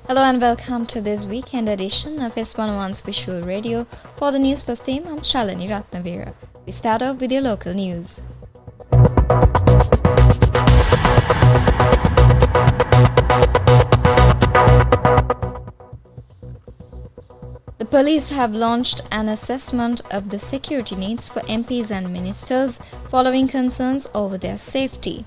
Hello and welcome to this weekend edition of S101's Visual Radio. For the Newsfirst team, I'm Shalini Ratnavira. We start off with your local news. The police have launched an assessment of the security needs for MPs and ministers following concerns over their safety.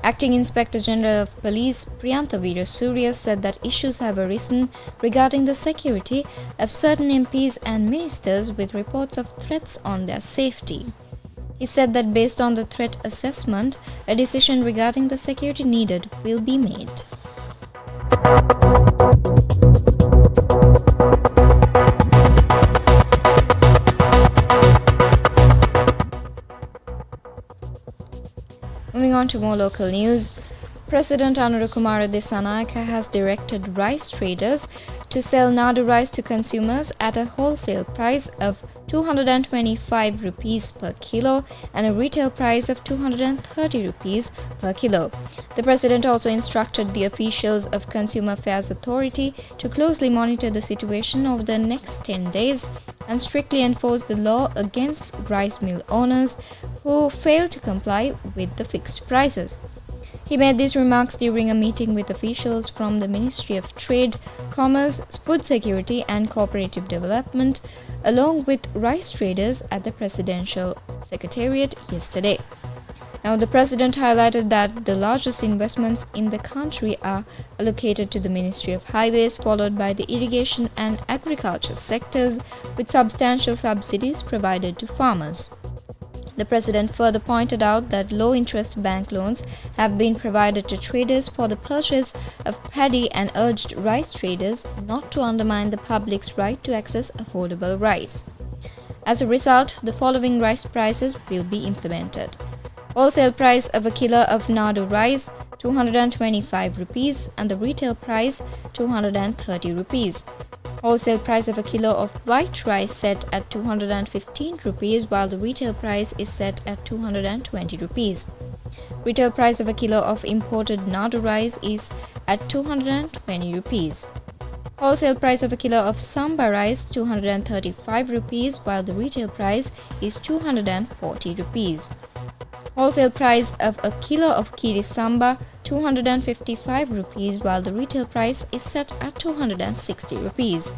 Acting Inspector General of Police Priyantha Veerasurya said that issues have arisen regarding the security of certain MPs and ministers with reports of threats on their safety. He said that based on the threat assessment, a decision regarding the security needed will be made. Moving on to more local news, President Anurukumara Dissanayake has directed rice traders to sell Nadu rice to consumers at a wholesale price of 225 rupees per kilo and a retail price of 230 rupees per kilo. The President also instructed the officials of Consumer Affairs Authority to closely monitor the situation over the next 10 days and strictly enforce the law against rice mill owners who fail to comply with the fixed prices. He made these remarks during a meeting with officials from the Ministry of Trade, Commerce, Food Security and Cooperative Development, along with rice traders at the Presidential Secretariat yesterday. Now, the President highlighted that the largest investments in the country are allocated to the Ministry of Highways, followed by the irrigation and agriculture sectors, with substantial subsidies provided to farmers. The President further pointed out that low-interest bank loans have been provided to traders for the purchase of paddy and urged rice traders not to undermine the public's right to access affordable rice. As a result, the following rice prices will be implemented. Wholesale price of a kilo of Nadu rice 225 rupees and the retail price 230 rupees. Wholesale price of a kilo of white rice set at 215 rupees while the retail price is set at 220 rupees. Retail price of a kilo of imported Nadu rice is at 220 rupees. Wholesale price of a kilo of Samba rice 235 rupees while the retail price is 240 rupees. Wholesale price of a kilo of Kiri Samba 255 rupees while the retail price is set at 260 rupees.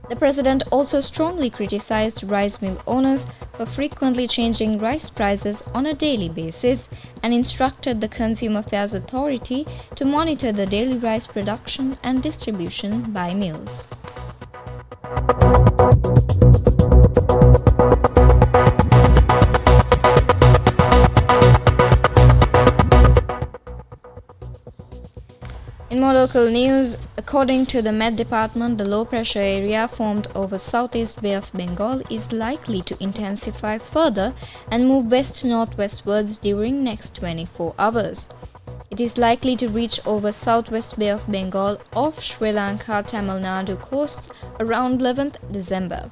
The President also strongly criticized rice mill owners for frequently changing rice prices on a daily basis and instructed the Consumer Affairs Authority to monitor the daily rice production and distribution by mills. In more local news, according to the Met Department, the low-pressure area formed over Southeast Bay of Bengal is likely to intensify further and move west-northwestwards during next 24 hours. It is likely to reach over Southwest Bay of Bengal off Sri Lanka Tamil Nadu coasts around 11th December.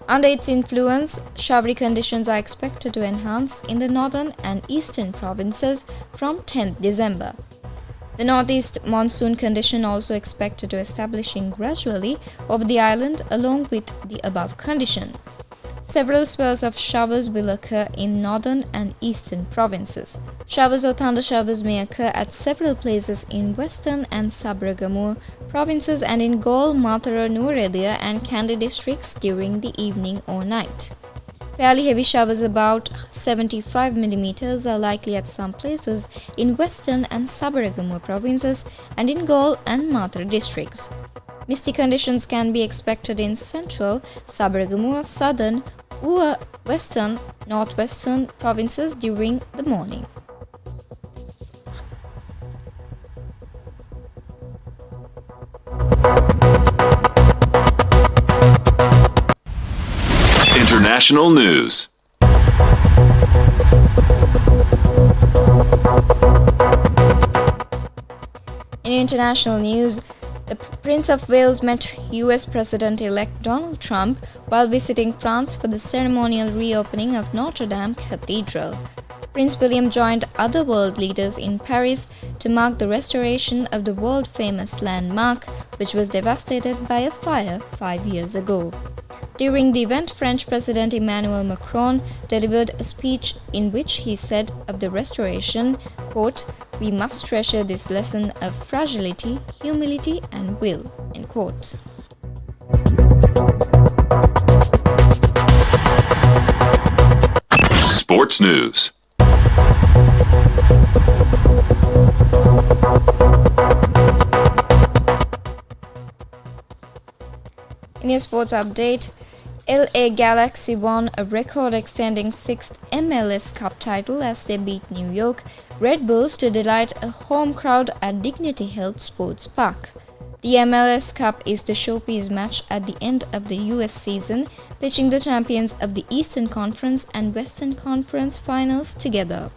Under its influence, showery conditions are expected to enhance in the northern and eastern provinces from 10th December. The northeast monsoon condition also expected to establishing gradually over the island along with the above condition. Several spells of showers will occur in northern and eastern provinces. Showers or thunder showers may occur at several places in western and Sabaragamuwa provinces and in Galle, Mathura, Nuwara and Kandy districts during the evening or night. Fairly heavy showers about 75 mm are likely at some places in western and Sabaragamuwa provinces and in Galle and Mathura districts. Misty conditions can be expected in central, Sabaragamuwa, southern, Uva, western, northwestern provinces during the morning. International news. In international news, the Prince of Wales met US President-elect Donald Trump while visiting France for the ceremonial reopening of Notre Dame Cathedral. Prince William joined other world leaders in Paris to mark the restoration of the world-famous landmark, which was devastated by a fire 5 years ago. During the event, French President Emmanuel Macron delivered a speech in which he said of the restoration, quote, "We must treasure this lesson of fragility, humility and will," end quote. Sports news. In your sports update, LA Galaxy won a record-extending 6th MLS Cup title as they beat New York Red Bulls to delight a home crowd at Dignity Health Sports Park. The MLS Cup is the showpiece match at the end of the US season, pitching the champions of the Eastern Conference and Western Conference finals together.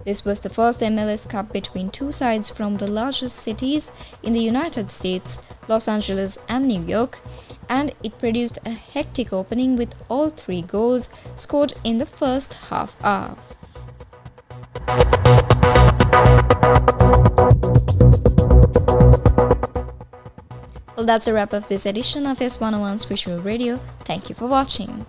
This was the first MLS Cup between two sides from the largest cities in the United States, Los Angeles and New York, and it produced a hectic opening with all 3 goals scored in the first half hour. Well, that's a wrap of this edition of S101's Visual Radio. Thank you for watching.